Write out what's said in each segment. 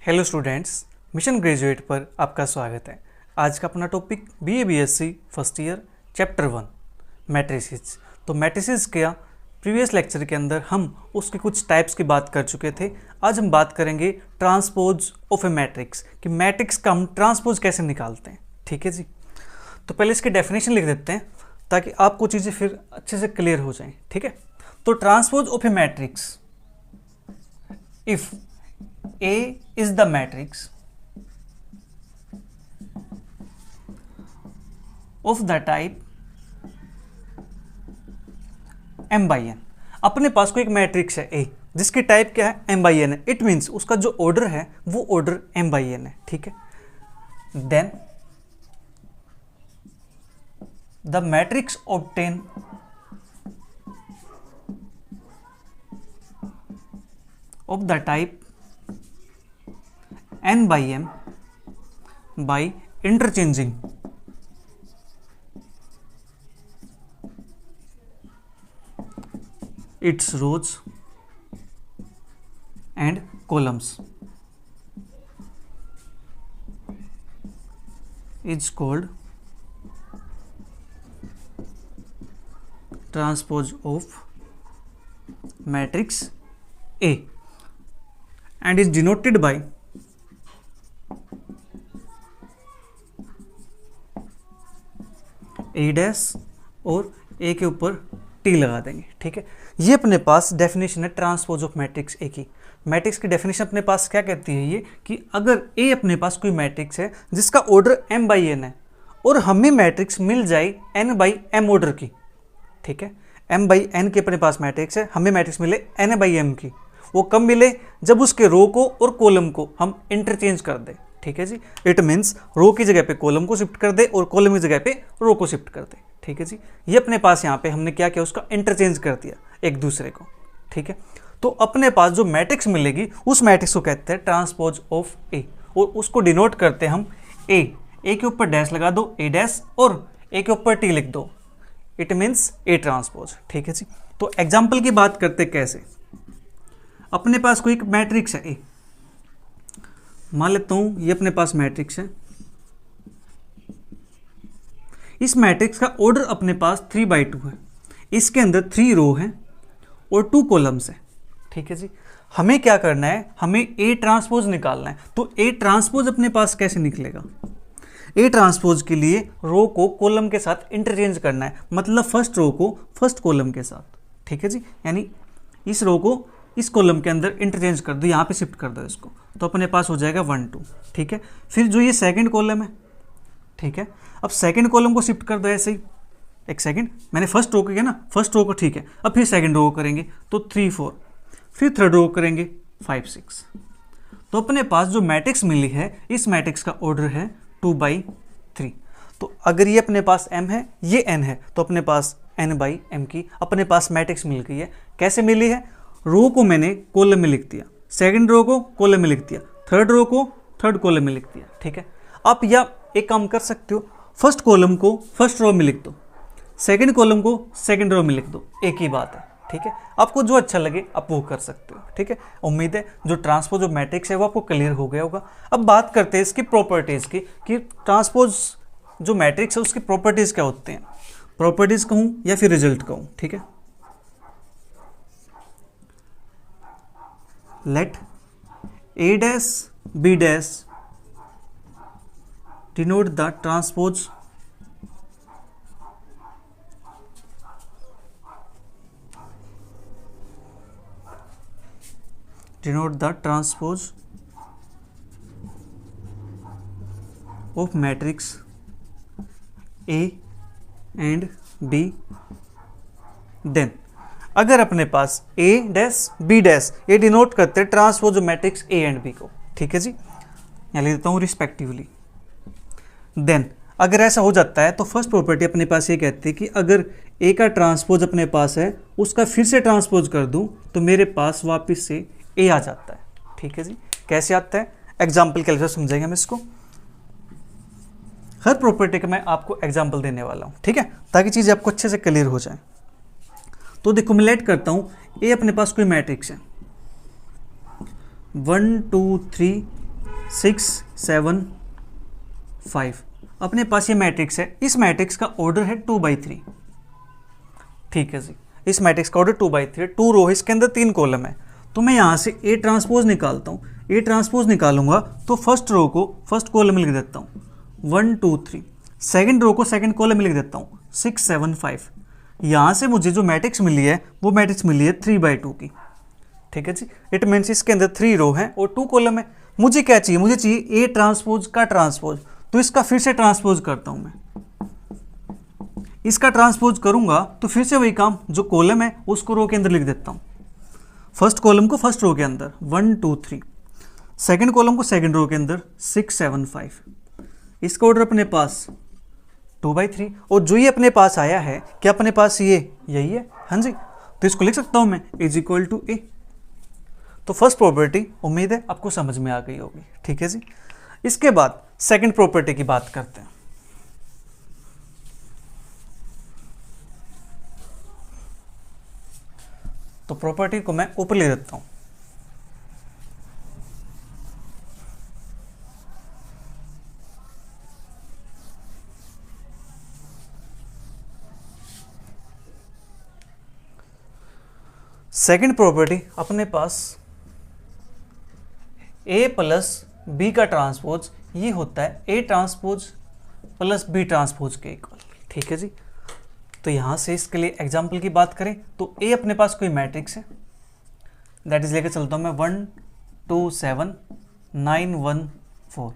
Hello students, mission graduate पर आपका स्वागत है। आज का अपना topic BA BSc first year chapter 1 matrices. तो मैट्रिसेस क्या प्रीवियस लेक्चर के अंदर हम उसके कुछ टाइप्स की बात कर चुके थे। आज हम बात करेंगे ट्रांसपोज ऑफ ए मैट्रिक्स कि मैट्रिक्स का हम ट्रांसपोज कैसे निकालते हैं। ठीक है जी, तो पहले इसकी डेफिनेशन लिख देते हैं ताकि आपको चीज़ें फिर अच्छे से क्लियर हो जाएं। ठीक है, तो transpose of A matrix if A is the matrix of the type m by n। अपने पास कोई एक मैट्रिक्स है A जिसकी टाइप क्या है m by n है। इट मीन्स उसका जो ऑर्डर है वो ऑर्डर m by n है। ठीक है, then the matrix obtain of the type n by m by interchanging its rows and columns is called transpose of matrix A and is denoted by A dash और ए के ऊपर T लगा देंगे। ठीक है, ये अपने पास डेफिनेशन है ट्रांसपोज ऑफ मैट्रिक्स ए की। मैट्रिक्स की डेफिनेशन अपने पास क्या कहती है ये कि अगर ए अपने पास कोई मैट्रिक्स है जिसका ऑर्डर m बाई n है और हमें मैट्रिक्स मिल जाए n बाई m ऑर्डर की। ठीक है, m बाई n के अपने पास मैट्रिक्स है, हमें मैट्रिक्स मिले n बाई m की। वो कब मिले? जब उसके रो को और कॉलम को हम इंटरचेंज कर दें। ठीक है जी, इट मीन्स रो की जगह पे कॉलम को शिफ्ट कर दे और कॉलम की जगह पे रो को शिफ्ट कर दे। ठीक है जी, ये अपने पास यहाँ पे हमने क्या किया, उसका इंटरचेंज कर दिया एक दूसरे को। ठीक है, तो अपने पास जो मैट्रिक्स मिलेगी उस मैट्रिक्स को कहते हैं ट्रांसपोज ऑफ ए और उसको डिनोट करते हैं हम ए के ऊपर डैश लगा दो ए डैश और ए के ऊपर टी लिख दो, इट मीन्स ए ट्रांसपोज। ठीक है जी, तो एग्जाम्पल की बात करते कैसे। अपने पास कोई एक मैट्रिक्स है ए, मान लेता हूं ये अपने पास मैट्रिक्स है। इस मैट्रिक्स का ऑर्डर अपने पास 3/2 है, इसके अंदर 3 रो हैं और 2 कॉलम्स हैं। ठीक है जी, हमें क्या करना है, हमें ए ट्रांसपोज निकालना है। तो ए ट्रांसपोज अपने पास कैसे निकलेगा? ए ट्रांसपोज के लिए रो को कॉलम के साथ इंटरचेंज करना है, मतलब फर्स्ट रो को फर्स्ट कॉलम के साथ। ठीक है जी, यानी इस रो को इस कॉलम के अंदर इंटरचेंज कर दो, यहाँ पे शिफ्ट कर दो इसको, तो अपने पास हो जाएगा 1 2। ठीक है, फिर जो ये सेकंड कॉलम है, ठीक है, अब सेकंड कॉलम को शिफ्ट कर दो ऐसे ही। एक सेकंड, मैंने फर्स्ट रो किया ना, फर्स्ट रो को, ठीक है, अब फिर सेकंड रो करेंगे तो 3 4, फिर थर्ड रो करेंगे 5 6। तो अपने पास जो मैट्रिक्स मिली है इस मैट्रिक्स का ऑर्डर है 2/3। तो अगर ये अपने पास m है, ये n है, तो अपने पास n/m की अपने पास मैट्रिक्स मिल गई है। कैसे मिली है? रो को मैंने कॉलम में लिख दिया, सेकंड रो को कॉलम में लिख दिया, थर्ड रो को थर्ड कॉलम में लिख दिया। ठीक है, आप या एक काम कर सकते हो, फर्स्ट कॉलम को फर्स्ट रो में लिख दो, सेकंड कॉलम को सेकंड रो में लिख दो, एक ही बात है। ठीक है, आपको जो अच्छा लगे आप वो कर सकते हो। ठीक है, उम्मीद है जो ट्रांसपोज ऑफ मैट्रिक्स है वो आपको क्लियर हो गया होगा। अब बात करते हैं इसकी प्रॉपर्टीज़ की कि ट्रांसपोज जो मैट्रिक्स है उसकी प्रॉपर्टीज़ क्या होते हैं। प्रॉपर्टीज़ कहूँ या फिर रिजल्ट कहूँ। ठीक है, let A dash B dash denote the transpose of matrix A and B। then अगर अपने पास A डैश B डैश ये डिनोट करते हैं transpose of matrix A and B को। ठीक है जी, यहाँ लिख देता हूँ रिस्पेक्टिवली। देन अगर ऐसा हो जाता है तो फर्स्ट प्रॉपर्टी अपने पास ये कहती है कि अगर A का ट्रांसपोज अपने पास है उसका फिर से ट्रांसपोज कर दूँ तो मेरे पास वापस से A आ जाता है। ठीक है जी, कैसे आता है एग्जाम्पल के लिए समझेंगे हम इसको। हर प्रॉपर्टी का मैं आपको एग्जाम्पल देने वाला हूँ। ठीक है, ताकि चीज़ें आपको अच्छे से क्लियर हो जाए। तो देखो मैं लेट करता हूँ, ए अपने पास कोई मैट्रिक्स है 1 2 3 6 7 5। अपने पास ये मैट्रिक्स है, इस मैट्रिक्स का ऑर्डर है 2/3। ठीक है जी, इस मैट्रिक्स का ऑर्डर 2/3, 2 रो है, इसके अंदर 3 कॉलम है। तो मैं यहाँ से ए ट्रांसपोज निकालता हूँ। ए ट्रांसपोज निकालूंगा तो फर्स्ट रो को फर्स्ट कॉलम में लिख देता हूँ 1 2 3, सेकेंड रो को सेकेंड कॉलम में लिख देता हूँ 6 7 5। यहाँ से मुझे जो मैट्रिक्स मिली है वो मैट्रिक्स मिली है 3/2 की। ठीक है जी, इट मीन्स इसके अंदर 3 रो हैं और 2 कॉलम है। मुझे क्या चाहिए, मुझे चाहिए ए ट्रांसपोज का ट्रांसपोज। तो इसका फिर से ट्रांसपोज करता हूँ मैं, इसका ट्रांसपोज करूंगा तो फिर से वही काम, जो कॉलम है उसको रो के अंदर लिख देता हूँ, फर्स्ट कॉलम को फर्स्ट रो के अंदर 1 2 3, सेकेंड कॉलम को सेकेंड रो के अंदर 6 7 5। इसका ऑर्डर अपने पास 2/3, और जो ये अपने पास आया है क्या अपने पास ये यही है? हाँ जी, तो इसको लिख सकता हूँ मैं =a। तो फर्स्ट प्रॉपर्टी उम्मीद है आपको समझ में आ गई होगी। ठीक है जी, इसके बाद सेकंड प्रॉपर्टी की बात करते हैं। तो प्रॉपर्टी को मैं ऊपर ले देता हूं। सेकंड प्रॉपर्टी अपने पास a प्लस बी का ट्रांसपोज ये होता है a transpose plus b transpose के इक्वल। ठीक है जी, तो यहाँ से इसके लिए एग्जाम्पल की बात करें तो a अपने पास कोई मैट्रिक्स है, दैट इज लेके चलता हूँ मैं 1 2 7 9 1 4।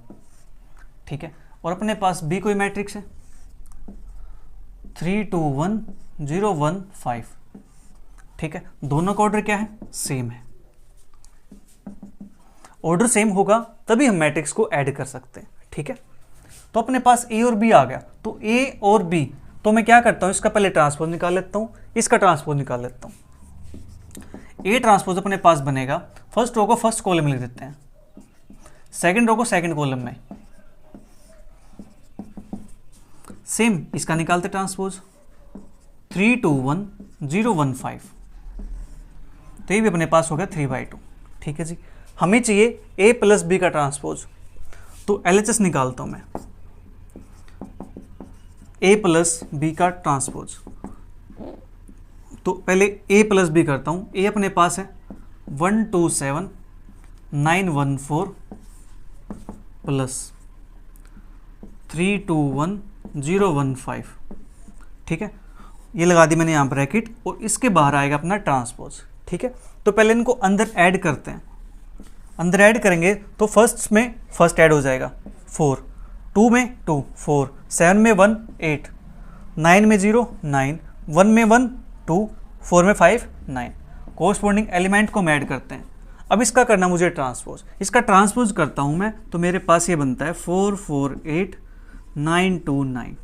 ठीक है, और अपने पास b कोई मैट्रिक्स है 3 2 1 0 1 5। ठीक है, दोनों का ऑर्डर क्या है? सेम है। ऑर्डर सेम होगा तभी हम मैट्रिक्स को ऐड कर सकते हैं। ठीक है, तो अपने पास ए और बी आ गया, तो ए और बी, तो मैं क्या करता हूं, इसका पहले ट्रांसपोज निकाल लेता हूं, इसका ट्रांसपोज निकाल लेता हूं। ए ट्रांसपोज अपने पास बनेगा, फर्स्ट रो को फर्स्ट कॉलम में लिख देते हैं, सेकंड रो को सेकंड कॉलम में, सेम इसका निकालते ट्रांसपोज 3 2 1 0 1 5। तो ये भी अपने पास हो गया 3/2। ठीक है जी, हमें चाहिए a प्लस बी का ट्रांसपोज, तो LHS निकालता हूं मैं, a प्लस बी का ट्रांसपोज। तो पहले a प्लस बी करता हूं। a अपने पास है 1 2 7 9 1 4 प्लस 3 2 1 0 1 5। ठीक है, ये लगा दी मैंने यहाँ ब्रैकेट, और इसके बाहर आएगा अपना ट्रांसपोज। ठीक है, तो पहले इनको अंदर ऐड करते हैं। अंदर ऐड करेंगे तो फर्स्ट में फर्स्ट ऐड हो जाएगा 4, 2 में 2 4, 7 में 1 8, 9 में 0 9, 1 में 1 2, 4 में 5 9। कोरस्पॉन्डिंग एलिमेंट को हम ऐड करते हैं। अब इसका करना मुझे ट्रांसपोज, इसका ट्रांसपोज करता हूँ मैं, तो मेरे पास ये बनता है 4 4 8 9 2 9।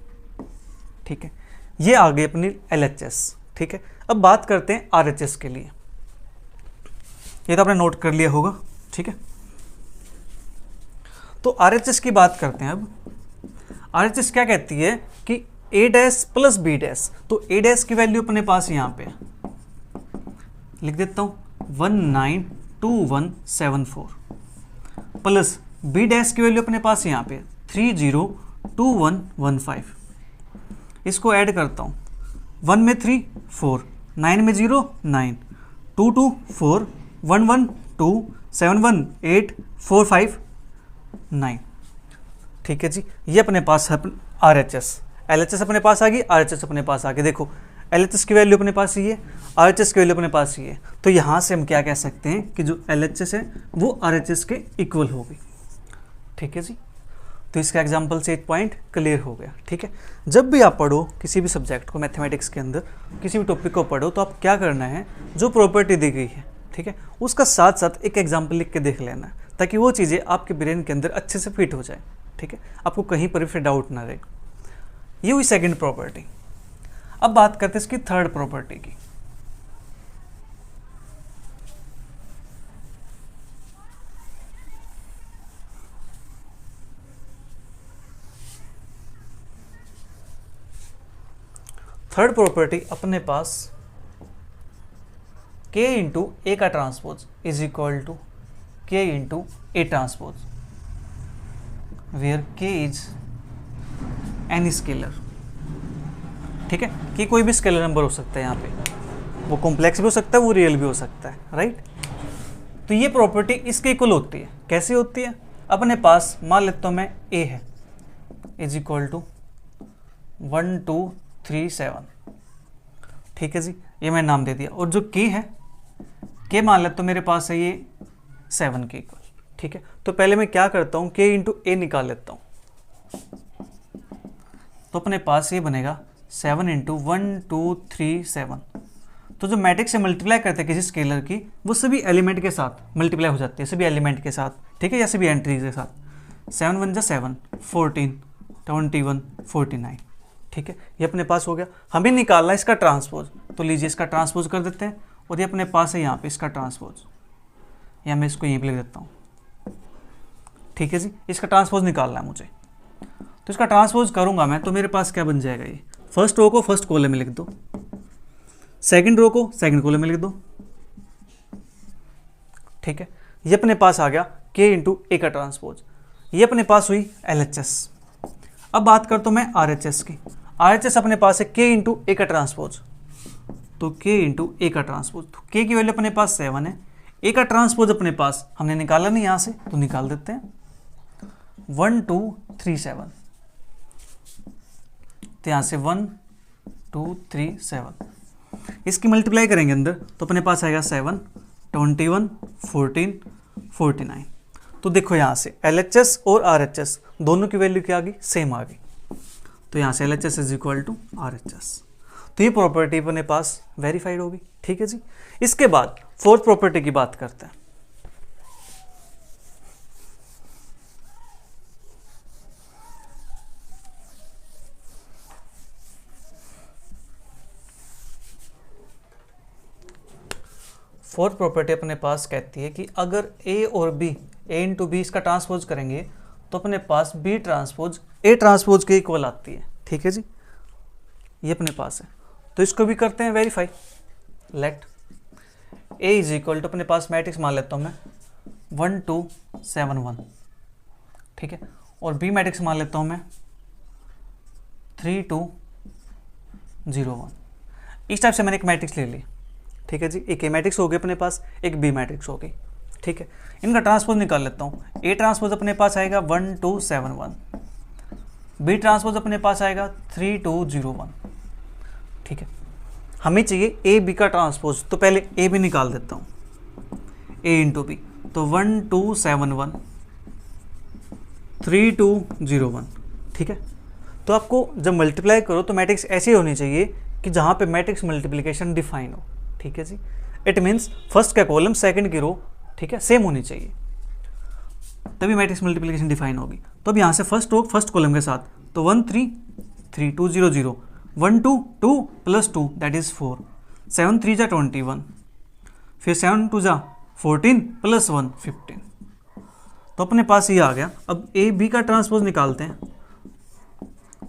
ठीक है, ये आ गई अपनी LHS। ठीक है, अब बात करते हैं RHS के लिए। ये तो आपने नोट कर लिया होगा। ठीक है, तो RHS की बात करते हैं। अब RHS क्या कहती है कि a' प्लस b', तो a' की वैल्यू अपने पास यहाँ पे लिख देता हूँ 192174 प्लस b' की वैल्यू अपने पास यहाँ पे 302115। इसको ऐड करता हूँ, 1 में 3 4, 9 में 0 9, 2 2 4, 1 1 2, 7 1 8 4 5 9। ठीक है जी, ये अपने पास है RHS। LHS अपने पास आ गई, RHS अपने पास आ गई। देखो LHS की वैल्यू अपने पास ही है, RHS की वैल्यू अपने पास ही है, तो यहाँ से हम क्या कह सकते हैं कि जो LHS है वो RHS के इक्वल होगी। ठीक है जी, तो इसका एग्जाम्पल से एक पॉइंट क्लियर हो गया। ठीक है, जब भी आप पढ़ो किसी भी सब्जेक्ट को, मैथमेटिक्स के अंदर किसी भी टॉपिक को पढ़ो, तो आप क्या करना है, जो प्रॉपर्टी दी गई है, ठीक है, उसका साथ साथ एक एग्जाम्पल लिख के देख लेना है, ताकि वो चीज़ें आपके ब्रेन के अंदर अच्छे से फिट हो जाए। ठीक है, आपको कहीं पर भी फिर डाउट ना रहे। ये हुई सेकंड प्रॉपर्टी। अब बात करते हैं इसकी थर्ड प्रॉपर्टी की। थर्ड प्रॉपर्टी अपने पास k इंटू ए का transpose is equal to k into A transpose. Where k is any scalar. ठीक है, कि कोई भी स्केलर नंबर हो सकता है यहाँ पे, वो कॉम्प्लेक्स भी हो सकता है, वो रियल भी हो सकता है, राइट। तो ये प्रॉपर्टी इसके इक्वल होती है। कैसे होती है? अपने पास मान लेता हूँ मैं a है इज इक्वल टू 1 2 3 7। ठीक है जी, ये मैंने नाम दे दिया। और जो k है, k मान लेता हूँ मेरे पास है ये 7 के इक्वल। ठीक है, तो पहले मैं क्या करता हूँ, k इंटू ए निकाल लेता हूँ। तो अपने पास ये बनेगा 7 इंटू 1 2 3 7। तो जो मैट्रिक्स से मल्टीप्लाई करते हैं किसी स्केलर की, वो सभी एलिमेंट के साथ मल्टीप्लाई हो जाती है, सभी एलिमेंट के साथ। ठीक है, या सभी एंट्रीज के साथ। 7 1 जा 7, 14 21 49। ठीक है, ये अपने पास हो गया। हमें निकालना है इसका ट्रांसपोज, तो लीजिए इसका ट्रांसपोज कर देते हैं। और ये अपने पास है यहाँ पे इसका ट्रांसपोज, या मैं इसको यहीं पे लिख देता हूँ। ठीक है जी, इसका ट्रांसपोज निकालना है मुझे। तो इसका ट्रांसपोज करूंगा मैं, तो मेरे पास क्या बन जाएगा, ये फर्स्ट रो को फर्स्ट कॉलम में लिख दो, सेकंड रो को सेकंड कॉलम में लिख दो। ठीक है, ये अपने पास आ गया k इंटू ए का ट्रांसपोज। ये अपने पास हुई LHS। अब बात करता हूं मैं RHS की। RHS अपने पास है k इंटू ए का ट्रांसपोज, तो k इंटू ए का ट्रांसपोज। तो k की वैल्यू अपने पास 7 है, ए का ट्रांसपोज अपने पास हमने निकाला नहीं यहाँ से, तो निकाल देते हैं 1 2 3 7। तो यहाँ से 1 2 3 7, इसकी मल्टीप्लाई करेंगे अंदर, तो अपने पास आएगा 7 21 14 49। तो देखो यहाँ से LHS और RHS दोनों की वैल्यू क्या आ गई, सेम आ गई। तो यहाँ से LHS is equal to RHS। तो ये प्रॉपर्टी अपने पास वेरीफाइड होगी। ठीक है जी, इसके बाद फोर्थ प्रॉपर्टी की बात करते हैं। फोर्थ प्रॉपर्टी अपने पास कहती है कि अगर A और B, A इंटू बी इसका ट्रांसपोज करेंगे, तो अपने पास B ट्रांसपोज A ट्रांसपोज के इक्वल आती है। ठीक है जी, ये अपने पास है। तो इसको भी करते हैं verify. Let A is equal to, अपने पास मैट्रिक्स मान लेता हूँ मैं 1 2 7 1। ठीक है, और B मैट्रिक्स मान लेता हूँ मैं 3 2 0 1। इस टाइप से मैंने एक मैट्रिक्स ले ली। ठीक है जी, एक A मैट्रिक्स हो गई अपने पास, एक B मैट्रिक्स हो गई। ठीक है, इनका ट्रांसपोज निकाल लेता हूँ। A ट्रांसपोज अपने पास आएगा 1 2 7 1, B ट्रांसपोज अपने पास आएगा 3 2 0 1। ठीक है, हमें चाहिए A B का ट्रांसपोज, तो पहले A B निकाल देता हूँ, A इंटू बी। तो 1 2 7 1 3 2 0 1। ठीक है, तो आपको जब मल्टीप्लाई करो तो मैट्रिक्स ऐसी होनी चाहिए कि जहाँ पे मैट्रिक्स मल्टीप्लिकेशन डिफाइन हो। ठीक है जी, इट मीन्स फर्स्ट का कॉलम सेकंड की रो, ठीक है, सेम होनी चाहिए, तभी मैट्रिक्स मल्टीप्लिकेशन डिफाइन होगी। तो अब यहाँ से फर्स्ट रो फर्स्ट कॉलम के साथ, तो 1 3 3 2 0 0, 1 2 2 प्लस 2 दैट इज 4, 7 3 जा 21, फिर 7 2 जा 14 प्लस 1 15। तो अपने पास ये आ गया। अब A B का ट्रांसपोज निकालते हैं,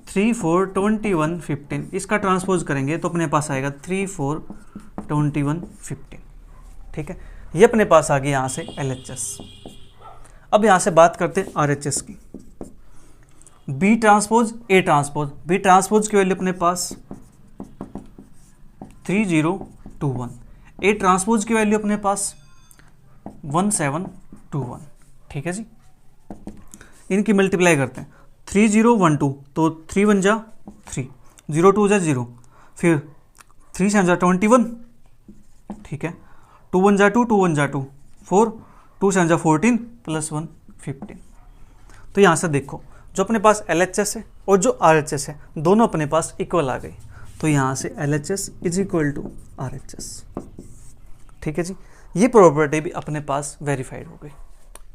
3 4 21 15, इसका ट्रांसपोज करेंगे तो अपने पास आएगा 3 4 21 15। ठीक है, ये अपने पास आ गया यहाँ से LHS। अब यहाँ से बात करते हैं RHS की। B transpose A transpose, B transpose की वैल्यू अपने पास 3 0 2 1, A ट्रांसपोज की वैल्यू अपने पास 1 7 2 1। ठीक है जी, इनकी मल्टीप्लाई करते हैं, 3 0 1 2, तो 3 1 जा 3, 0 2 जा 0, फिर 3 7 जा 21। ठीक है, 2 1 जा 2, 2 1 जा 2 4, 2 7 जा 14 प्लस 1 15। तो यहाँ से देखो जो अपने पास LHS है और जो RHS है दोनों अपने पास इक्वल आ गई। तो यहाँ से LHS is equal to RHS। ठीक है जी, ये प्रॉपर्टी भी अपने पास वेरीफाइड हो गई।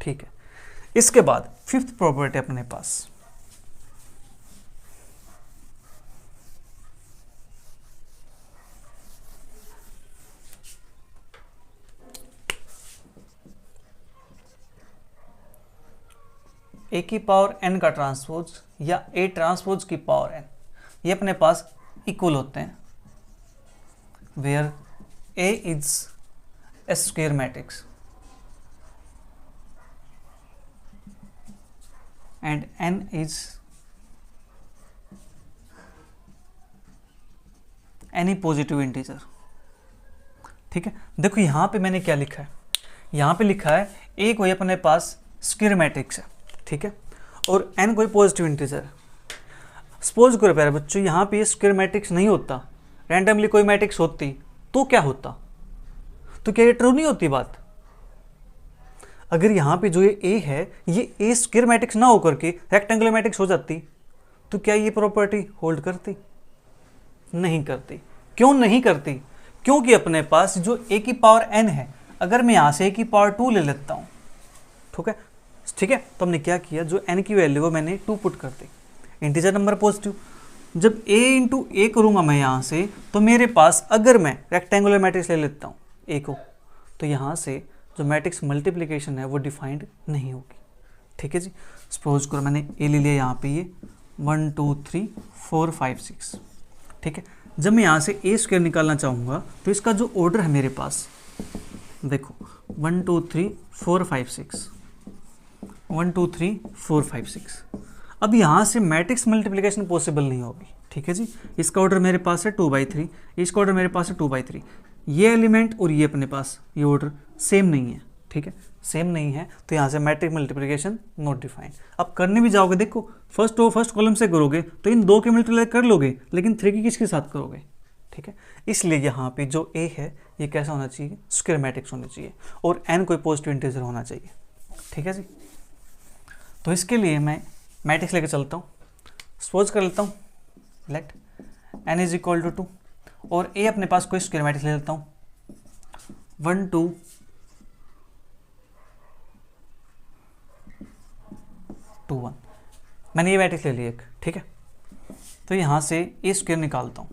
ठीक है, इसके बाद फिफ्थ प्रॉपर्टी अपने पास, A की पावर n का ट्रांसपोज या A ट्रांसपोज की पावर n, ये अपने पास इक्वल होते हैं, where A is a square matrix and n is any positive integer. ठीक है, देखो यहाँ पे मैंने क्या लिखा है, यहाँ पे लिखा है a कोई अपने पास स्क्वायर मैट्रिक्स है, ठीक है, और n कोई पॉजिटिव इंटीजर है। सपोज करो प्यारे बच्चों यहाँ पे स्क्वायर मैट्रिक्स नहीं होता, रैंडमली कोई मैट्रिक्स होती तो क्या होता, तो क्या ये ट्रू नहीं होती बात? अगर यहाँ पे जो ये a है ये a स्क्वायर मैट्रिक्स ना होकर के रेक्टेंगुलर मैट्रिक्स हो जाती तो क्या ये प्रॉपर्टी होल्ड करती? नहीं करती। क्यों नहीं करती? क्योंकि अपने पास जो a की पावर n है, अगर मैं यहाँ से a की पावर 2 ले लेता हूँ, ठीक है, तो हमने क्या किया, जो n की वैल्यू है मैंने 2 पुट कर दी, इंटीजर नंबर पॉजिटिव। जब a इंटू ए करूँगा मैं यहाँ से, तो मेरे पास अगर मैं रेक्टेंगुलर मैट्रिक्स ले लेता हूँ a को, तो यहाँ से जो मैट्रिक्स मल्टीप्लिकेशन है वो डिफाइंड नहीं होगी। ठीक है जी, सपोज करो मैंने a ले लिया यहाँ पे, ये 1 2 3 4 5 6। ठीक है, जब मैं यहाँ से a स्क्वायर निकालना चाहूँगा तो इसका जो ऑर्डर है मेरे पास, देखो 1 2 3 4 5 6, 1 2 3 4 5 6। अब यहाँ से मैट्रिक्स मल्टीप्लिकेशन पॉसिबल नहीं होगी। ठीक है जी, इसका ऑर्डर मेरे पास है 2/3, इसका ऑर्डर मेरे पास है 2/3। ये एलिमेंट और ये अपने पास ये ऑर्डर सेम नहीं है। ठीक है, सेम नहीं है तो यहाँ से मैट्रिक्स मल्टीप्लिकेशन नॉट डिफाइंड। अब करने भी जाओगे, देखो फर्स्ट रो फर्स्ट कॉलम से करोगे तो इन दो के मल्टीप्लाई कर लोगे, लेकिन 3 की किसके साथ करोगे? ठीक है, इसलिए यहाँ पे जो a है ये कैसा होना चाहिए, स्क्वायर मैट्रिक्स होना चाहिए, और n कोई पॉजिटिव इंटीजर होना चाहिए। ठीक है जी, तो इसके लिए मैं मैट्रिक्स लेके चलता हूँ। सपोज कर लेता हूँ let n is equal to 2, और a अपने पास कोई स्क्वायर मैट्रिक्स ले लेता हूँ 1 2 2 1। मैंने ये मैट्रिक्स ले लिया एक। ठीक है, तो यहाँ से a स्क्वायर निकालता हूँ,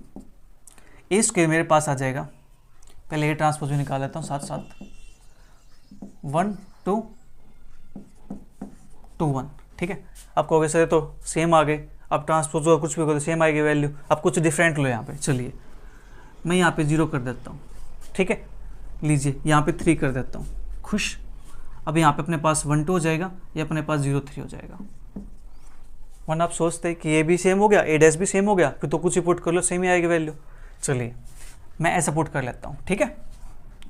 a स्क्वायर मेरे पास आ जाएगा, पहले ये ट्रांसपोज भी निकाल लेता हूँ साथ साथ, 1 2 2 1। ठीक है, आप कहोगे सर तो सेम आ गए, अब ट्रांसपोज हुआ कुछ भी करो सेम आएगी वैल्यू, अब कुछ डिफरेंट लो यहाँ पे। चलिए मैं यहाँ पे 0 कर देता हूँ। ठीक है, लीजिए यहाँ पे 3 कर देता हूँ, खुश। अब यहाँ पे अपने पास 1 2 हो जाएगा, ये अपने पास 0 3 हो जाएगा। 1 आप सोचते हैं कि ये भी सेम हो गया, a डैश भी सेम हो गया, फिर तो कुछ ही पुट कर लो सेम ही आएगी वैल्यू। चलिए मैं ऐसा पुट कर लेता हूँ। ठीक है,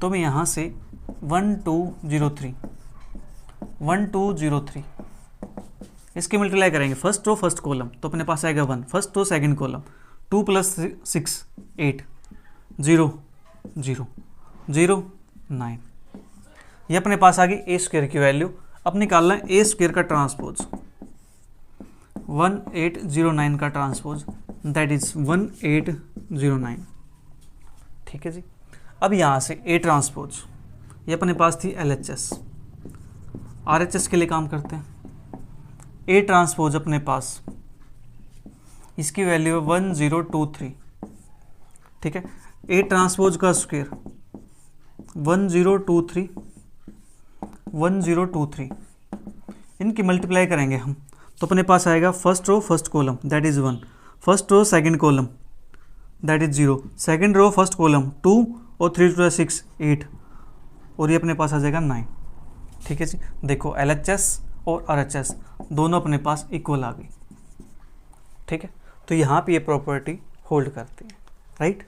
तो मैं यहाँ से 1 2 0 3 1 2 0 3 इसकी मल्टीप्लाई करेंगे, फर्स्ट रो फर्स्ट कॉलम, तो अपने पास आएगा 1, फर्स्ट रो सेकंड कॉलम, 2 + 6 8 0 0 0 9। ये अपने पास आ गई a स्क्वायर की वैल्यू। अब निकालना है a स्क्वायर का ट्रांसपोज, 1809 का ट्रांसपोज, दैट इज 1809। ठीक है जी, अब यहाँ से a ट्रांसपोज, ये अपने पास थी LHS, RHS के लिए काम करते हैं। a ट्रांसपोज अपने पास, इसकी वैल्यू है 1023। ठीक है, a ट्रांसपोज का स्क्वायर 1023 1023, इनकी मल्टीप्लाई करेंगे हम, तो अपने पास आएगा first row first column that is 1, first row second column that is 0, second row first column 2 और 3 × 6 8, और ये अपने पास आ जाएगा 9। ठीक है जी, देखो LHS और RHS दोनों अपने पास इक्वल आ गई। ठीक है, तो यहाँ पे ये प्रॉपर्टी होल्ड करती है। राइट,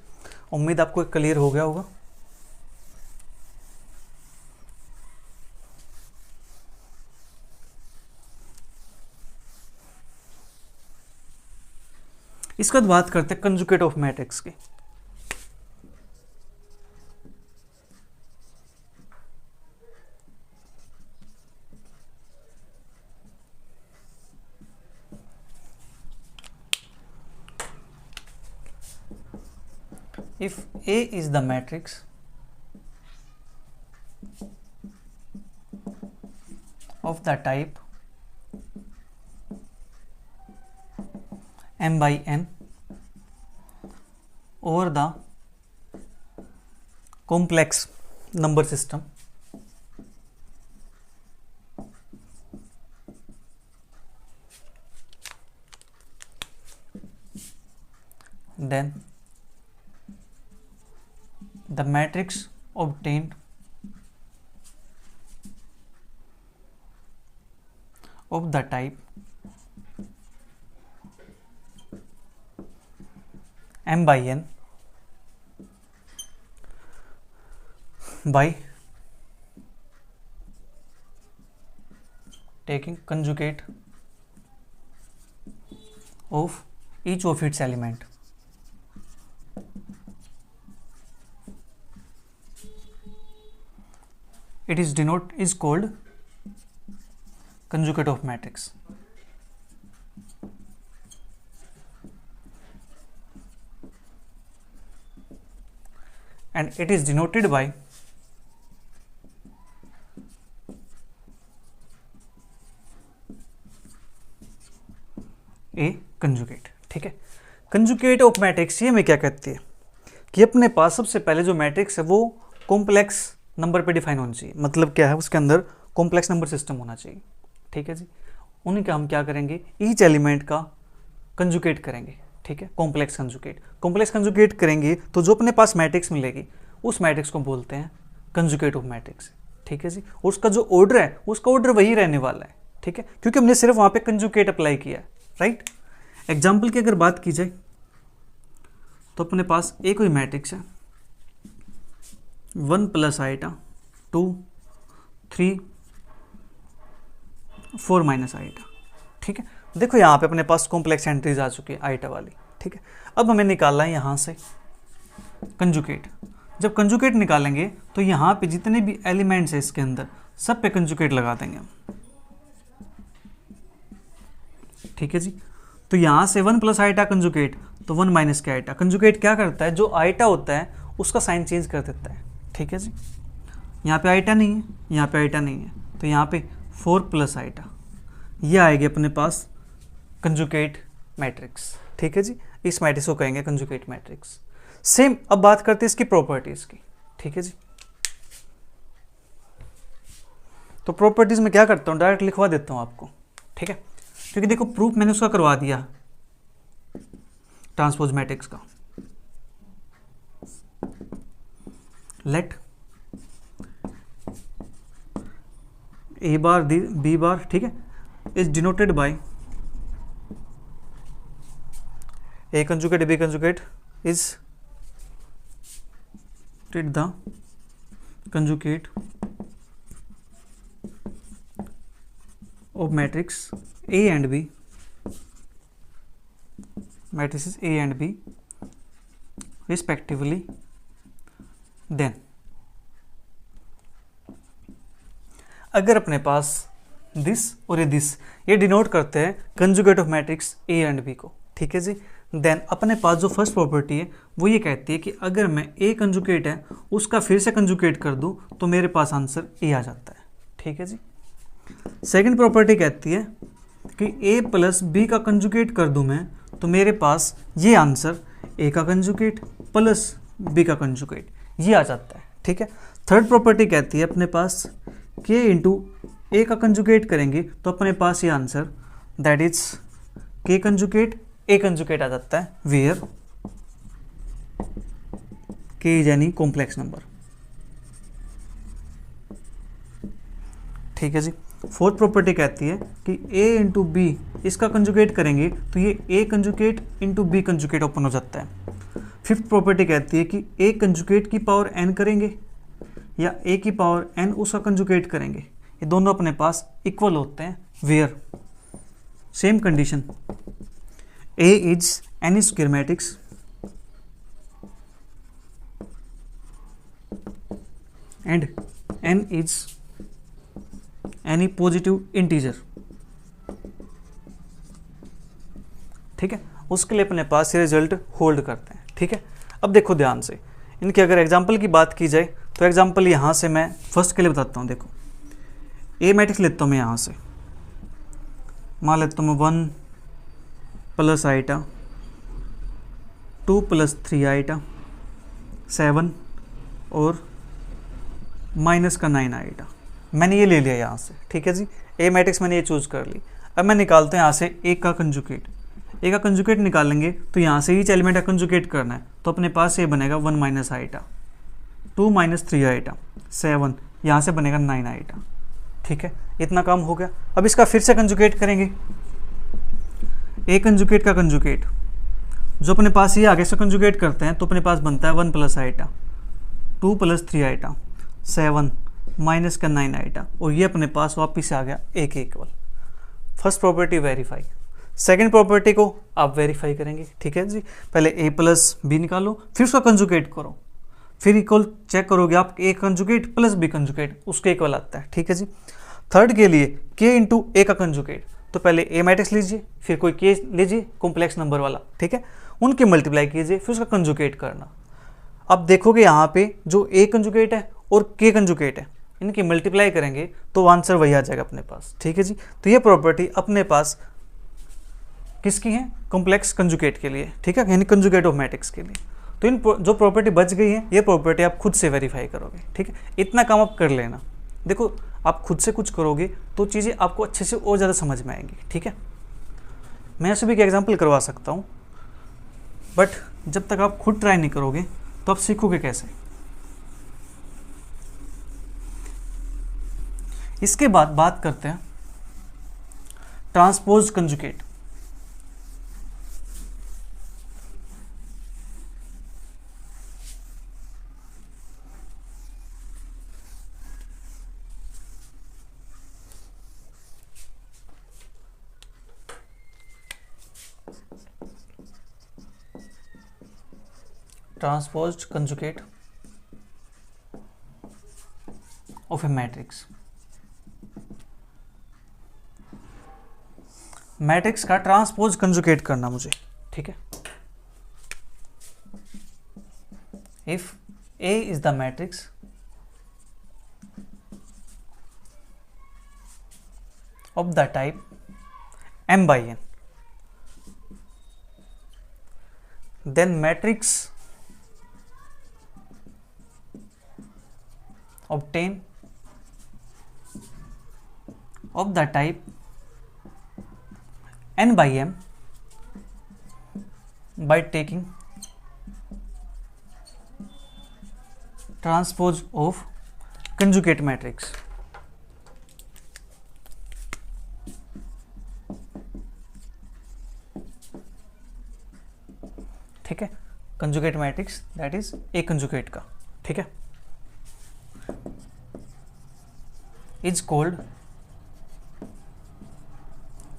उम्मीद आपको क्लियर हो गया होगा। इसके बाद बात करते हैं कंजुगेट ऑफ मैट्रिक्स की। If A is the matrix of the type m by n over the complex number system, then the matrix obtained of the type m/n by taking conjugate of each of its element. It is called conjugate of matrix. And it is denoted by A conjugate. ठीक है, conjugate of matrix ये हमें क्या कहती है कि अपने पास सबसे पहले जो मैट्रिक्स है वो कॉम्प्लेक्स नंबर पे डिफाइन होनी चाहिए। मतलब क्या है, उसके अंदर कॉम्प्लेक्स नंबर सिस्टम होना चाहिए। ठीक है जी, उन्हीं का हम क्या करेंगे, ईच एलिमेंट का कंजुगेट करेंगे। ठीक है, कॉम्प्लेक्स कंजुगेट करेंगे तो जो अपने पास मैट्रिक्स मिलेगी उस मैट्रिक्स को बोलते हैं कंजुगेट ऑफ मैट्रिक्स। ठीक है जी, और उसका जो ऑर्डर है उसका ऑर्डर वही रहने वाला है। ठीक है, क्योंकि हमने सिर्फ वहां पे कंजुगेट अप्लाई किया है। राइट, एग्जाम्पल की अगर बात की जाए तो अपने पास एक कोई मैट्रिक्स है 1 + आइटा 2 3 4 - आइटा। ठीक है, देखो यहाँ पे अपने पास कॉम्प्लेक्स एंट्रीज आ चुकी है आइटा वाली। ठीक है, अब हमें निकालना है यहाँ से कंजुगेट। जब कंजुगेट निकालेंगे तो यहाँ पे जितने भी एलिमेंट्स है इसके अंदर सब पे कंजुगेट लगा देंगे हम। ठीक है जी, तो यहाँ से 1 + आइटा कंजुगेट तो 1 - के आइटा। कंजुगेट क्या करता है, जो आइटा होता है उसका साइन चेंज कर देता है। ठीक है जी, यहाँ पे आइटा नहीं है, यहाँ पे आइटा नहीं है, तो यहाँ पे 4 + आइटा, ये आएगी अपने पास कंजुगेट मैट्रिक्स। ठीक है जी, इस मैट्रिक्स को कहेंगे कंजुगेट मैट्रिक्स। सेम अब बात करते हैं इसकी प्रॉपर्टीज की। ठीक है जी, तो प्रॉपर्टीज में क्या करता हूँ, डायरेक्ट लिखवा देता हूँ आपको। ठीक है, क्योंकि देखो प्रूफ मैंने उसका करवा दिया ट्रांसपोज मैट्रिक्स का। Let A bar B bar, ठीक है, is denoted by A conjugate B conjugate is the conjugate of matrix A and B, matrices A and B respectively, then अगर अपने पास दिस और ये दिस ये डिनोट करते हैं conjugate of matrix A and B को। ठीक है जी, देन अपने पास जो फर्स्ट प्रॉपर्टी है वो ये कहती है कि अगर मैं A कंजुगेट है उसका फिर से कंजुगेट कर दूं तो मेरे पास आंसर A आ जाता है। ठीक है जी, सेकंड प्रॉपर्टी कहती है कि A + B का कंजुगेट कर दूं मैं तो मेरे पास ये आंसर A का कंजुगेट + B का कंजुगेट ये आ जाता है। ठीक है, थर्ड प्रॉपर्टी कहती है अपने पास K × A का कंजुगेट करेंगे तो अपने पास ये answer that is K conjugate A conjugate आ जाता है, where K is any complex number. ठीक है जी, फोर्थ प्रॉपर्टी कहती है कि A × B इसका कंजुगेट करेंगे तो ये A conjugate × B conjugate open हो जाता है। फिफ्थ प्रॉपर्टी कहती है कि A कंजुगेट की पावर n करेंगे या A की पावर n उसका कंजुगेट करेंगे, ये दोनों अपने पास इक्वल होते हैं, where same condition A is any square matrix and n is any positive integer. ठीक है, उसके लिए अपने पास ये रिजल्ट होल्ड करते हैं। ठीक है, अब देखो ध्यान से, इनके अगर एग्जांपल की बात की जाए तो एग्जांपल यहाँ से मैं फर्स्ट के लिए बताता हूँ। देखो ए मैट्रिक्स लेता हूँ मैं, यहाँ से मान लेता हूँ मैं 1 + आइटा 2 + 3 आइटा 7 और -9 आइटा, मैंने ये ले लिया यहाँ से। ठीक है जी, ए मैट्रिक्स मैंने ये चूज कर ली। अब मैं निकालता हूँ यहाँ से ए का कंजुगेट। ए का कंजुगेट निकालेंगे तो यहाँ से ईच एलिमेंट का कंजुगेट करना है, तो अपने पास ये बनेगा 1 - आइटा 2 - 3 आइटा 7, यहाँ से बनेगा 9 आइटा। ठीक है, इतना काम हो गया। अब इसका फिर से कंजुगेट करेंगे, ए कंजुगेट का कंजुगेट जो अपने पास ये आगे से कंजुगेट करते हैं तो अपने पास बनता है 1 plus iota, 2 plus 3 iota, 7 minus का 9 आइटा, और ये अपने पास वापिस आ गया ए के equal. First property verify. Second property को आप वेरीफाई करेंगे, ठीक है जी। पहले ए प्लस बी निकालो, फिर उसका कंजुगेट करो, फिर इक्वल चेक करोगे आप, ए कंजुगेट प्लस बी कंजुगेट उसके इक्वल आता है, ठीक है जी। थर्ड के लिए के इंटू ए का कंजुगेट, तो पहले ए मैट्रिक्स लीजिए, फिर कोई के लीजिए कॉम्प्लेक्स नंबर वाला, ठीक है, उनके मल्टीप्लाई कीजिए, फिर उसका कंजुगेट करना। अब देखोगे यहाँ पे जो ए कंजुगेट है और के कंजुगेट है, इनकी मल्टीप्लाई करेंगे तो आंसर वही आ जाएगा अपने पास, ठीक है जी। तो ये प्रॉपर्टी अपने पास किसकी है? कॉम्प्लेक्स कंजुगेट के लिए, ठीक है, यानी कंजुगेट ऑफ मैट्रिक्स के लिए। तो इन जो प्रॉपर्टी बच गई है, ये प्रॉपर्टी आप खुद से वेरीफाई करोगे, ठीक है। इतना काम आप कर लेना। देखो आप खुद से कुछ करोगे तो चीज़ें आपको अच्छे से और ज़्यादा समझ में आएंगी, ठीक है। मैं ऐसे भी एक एग्जाम्पल करवा सकता हूँ, बट जब तक आप खुद ट्राई नहीं करोगे तो आप सीखोगे कैसे। इसके बाद बात करते हैं transpose conjugate. Transposed conjugate of A matrix. Matrix का ट्रांसपोज कंजुगेट करना मुझे, ठीक है। If A is the matrix of the type m by n, then matrix obtain of the type n by m by taking transpose of conjugate matrix। ठीक है, conjugate matrix that is A conjugate का, ठीक है, is called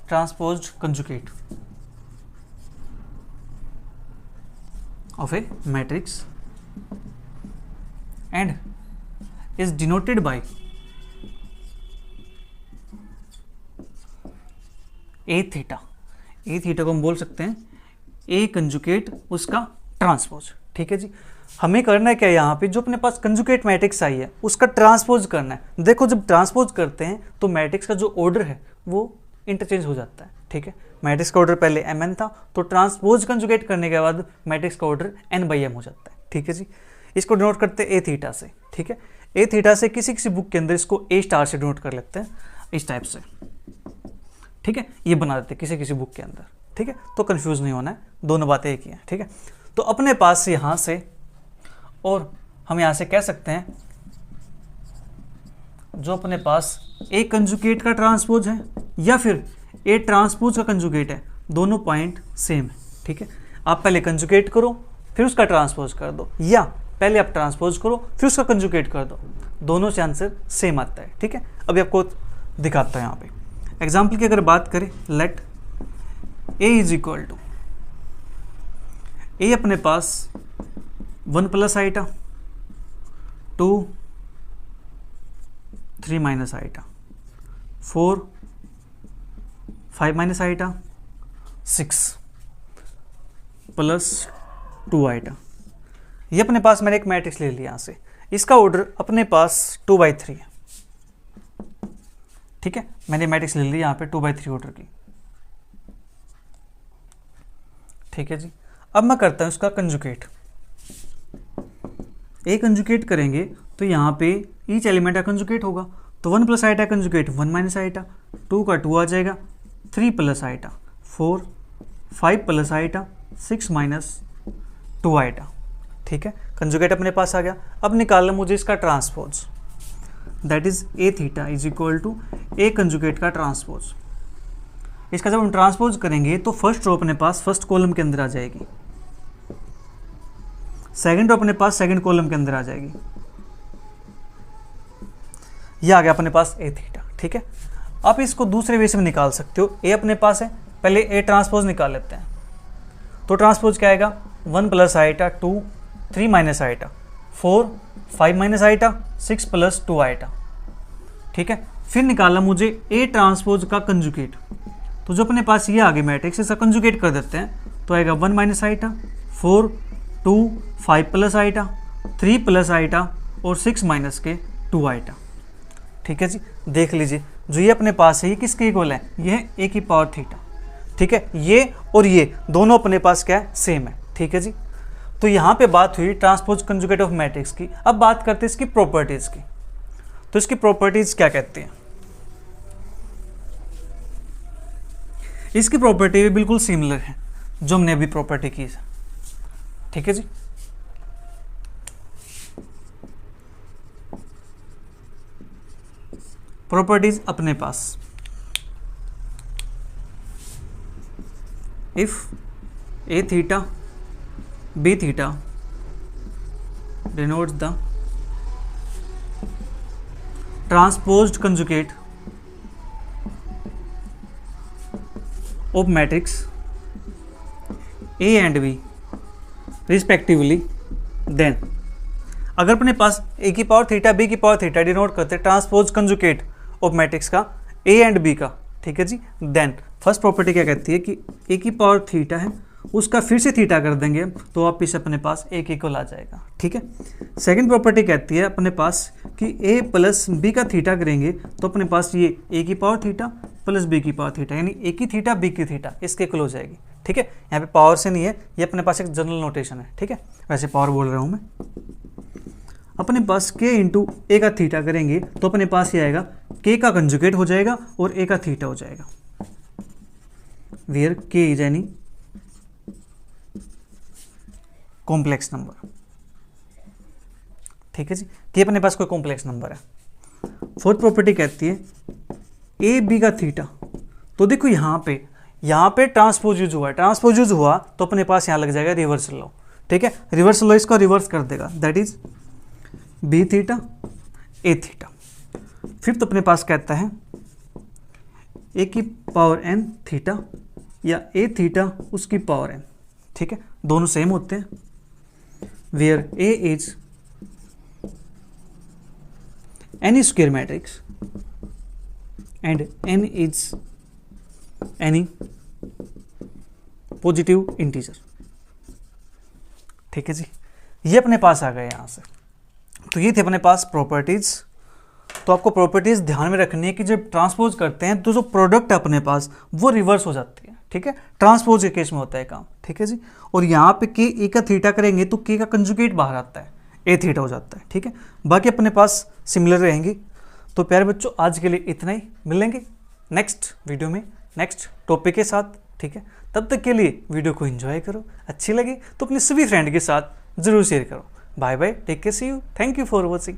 transposed conjugate of A matrix and is denoted by A theta. A theta को हम बोल सकते हैं ए कंजुगेट उसका ट्रांसपोज, ठीक है जी। हमें करना है क्या, यहाँ पे जो अपने पास कंजुगेट मैट्रिक्स आई है उसका ट्रांसपोज करना है। देखो जब ट्रांसपोज करते हैं तो मैट्रिक्स का जो ऑर्डर है वो इंटरचेंज हो जाता है, ठीक है। मैट्रिक्स का ऑर्डर पहले mn था, तो ट्रांसपोज कंजुगेट करने के बाद मैट्रिक्स का ऑर्डर n by m हो जाता है, ठीक है जी। इसको डिनोट करते हैं ए थीटा से, ठीक है। ए थीटा से किसी किसी बुक के अंदर इसको ए स्टार से डिनोट कर लेते हैं, इस टाइप से, ठीक है। ये बना देते हैं किसी किसी बुक के अंदर, ठीक है। तो कंफ्यूज नहीं होना है, दोनों बातें एक ही हैं, ठीक है। तो अपने पास यहाँ से, और हम यहाँ से कह सकते हैं जो अपने पास ए कंजुगेट का ट्रांसपोज है या फिर ए ट्रांसपोज का कंजुगेट है, दोनों पॉइंट सेम है, ठीक है। आप पहले कंजुगेट करो फिर उसका ट्रांसपोज कर दो, या पहले आप ट्रांसपोज करो फिर उसका कंजुगेट कर दो, दोनों से आंसर सेम आता है, ठीक है। अभी आपको दिखाता हूँ यहाँ पे एग्जाम्पल की अगर बात करें, let A is equal to, A अपने पास 1 plus iota, 2 3 minus iota, 4 5 minus iota, 6 plus 2 iota. ये अपने पास मैंने एक मैट्रिक्स ले लिया यहाँ से, इसका ऑर्डर अपने पास 2/3 है, ठीक है। मैंने मैट्रिक्स ले ली यहाँ पे 2/3 ऑर्डर की, ठीक है जी। अब मैं करता हूँ इसका कंजुगेट। ए कंजुगेट करेंगे तो यहाँ पे ईच एलिमेंट का कंजुगेट होगा, तो 1 plus iota conjugate 1 minus iota, 2 का 2 आ जाएगा, 3 plus iota 4, 5 plus iota 6 minus 2 iota, ठीक है। कंजुगेट अपने पास आ गया। अब निकालना मुझे इसका transpose, that is A theta is equal to A conjugate का ट्रांसपोज। इसका जब हम ट्रांसपोज करेंगे तो फर्स्ट रो अपने पास फर्स्ट कॉलम के अंदर आ जाएगी, सेकंड रो अपने पास सेकंड कॉलम के अंदर आ जाएगी। ये आ गया अपने पास ए थीटा, ठीक है। आप इसको दूसरे वे से भी निकाल सकते हो। ए अपने पास है, पहले ए ट्रांसपोज निकाल लेते हैं। तो ट्रांसपोज क्या आएगा, 1 plus iota 2, 3 minus iota 4, 5 minus iota 6 plus 2 iota, ठीक है। फिर निकालना मुझे ए ट्रांसपोज का कंजुगेट। तो जो अपने पास ये आगे मैट्रिक्स इसका कंजुगेट कर देते हैं, तो आएगा 1 minus iota 4, 2, 5 plus iota 3 plus iota और 6 माइनस के 2 आइटा, ठीक है जी। देख लीजिए जो ये अपने पास है ये किसके इक्वल है, ये है ए की पावर थीटा, ठीक है। ये और ये दोनों अपने पास क्या है, सेम है, ठीक है जी। तो यहाँ पे बात हुई ट्रांसपोज कंजुगेट ऑफ मैट्रिक्स की। अब बात करते हैं इसकी प्रॉपर्टीज की। तो इसकी प्रॉपर्टीज क्या कहती हैं, इसकी प्रॉपर्टी भी बिल्कुल सिमिलर है जो हमने अभी प्रॉपर्टी की है, ठीक है जी। प्रॉपर्टीज अपने पास, if A theta B theta denotes the transposed conjugate of matrix A and B respectively, then अगर अपने पास ए की पावर थीटा बी की पावर थीटा डिनोट करते हैं ट्रांसपोज कंजुगेट ऑफ मैट्रिक्स का ए एंड बी का, ठीक है जी। देन फर्स्ट प्रॉपर्टी क्या कहती है कि ए की पावर थीटा है उसका फिर से थीटा कर देंगे तो वापिस अपने पास ए के इक्वल आ जाएगा, ठीक है। सेकंड प्रॉपर्टी कहती है अपने पास कि ए प्लस बी का थीटा करेंगे तो अपने पास ये ए की पावर थीटा प्लस बी की पावर थीटा यानी ए की थीटा बी की थीटा इसके इक्वल हो जाएगी, ठीक है। यहाँ पे पावर से नहीं है, ये अपने पास एक जनरल नोटेशन है, ठीक है। वैसे पावर बोल रहा हूँ मैं। अपने पास k इंटू ए का थीटा करेंगे तो अपने पास ये आएगा k का कंजुगेट हो जाएगा और a का थीटा हो जाएगा, where k is any complex number, ठीक है जी। k अपने पास कोई कॉम्प्लेक्स नंबर है। फोर्थ प्रॉपर्टी कहती है ए बी का थीटा। तो देखो यहाँ पे ट्रांसपोज यूज हुआ है, ट्रांसपोज यूज हुआ तो अपने पास यहाँ लग जाएगा रिवर्सल लॉ, ठीक है। रिवर्सल लॉ इसको रिवर्स कर देगा, that is B theta A theta. Fifth अपने पास कहता है ए की पावर एन थीटा या ए थीटा उसकी पावर एन, ठीक है। दोनों सेम होते हैं, where A is any square matrix and n is any positive integer, ठीक है जी। ये अपने पास आ गए यहाँ से। तो ये थे अपने पास प्रॉपर्टीज। तो आपको प्रॉपर्टीज ध्यान में रखनी है कि जब ट्रांसपोज करते हैं तो जो प्रोडक्ट है अपने पास वो रिवर्स हो जाती है, ठीक है। ट्रांसपोज के केस में होता है काम, ठीक है जी। और यहाँ पे के ए का थीटा करेंगे तो के का कंजुगेट बाहर आता है, ए थीटा हो जाता है, ठीक है। बाकी अपने पास सिमिलर रहेंगी। तो प्यारे बच्चों आज के लिए इतना ही, मिलेंगे नेक्स्ट वीडियो में नेक्स्ट टॉपिक के साथ, ठीक है। तब तक के लिए वीडियो को एंजॉय करो, अच्छी लगे तो अपने सभी फ्रेंड के साथ जरूर शेयर करो। Bye bye, take care, see you, thank you for watching.